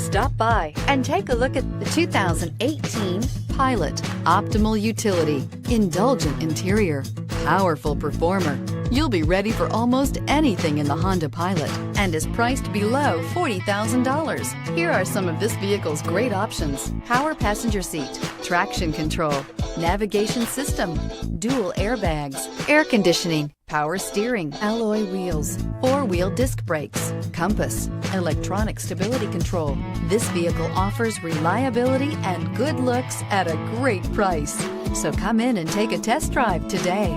Stop by and take a look at the 2018 Pilot. Optimal utility, indulgent interior, powerful performer. You'll be ready for almost anything in the Honda Pilot and is priced below $40,000. Here are some of this vehicle's great options: power passenger seat, traction control, navigation system, dual airbags, air conditioning, power steering, alloy wheels, four-wheel disc brakes, compass, electronic stability control. This vehicle offers reliability and good looks at a great price. So come in and take a test drive today.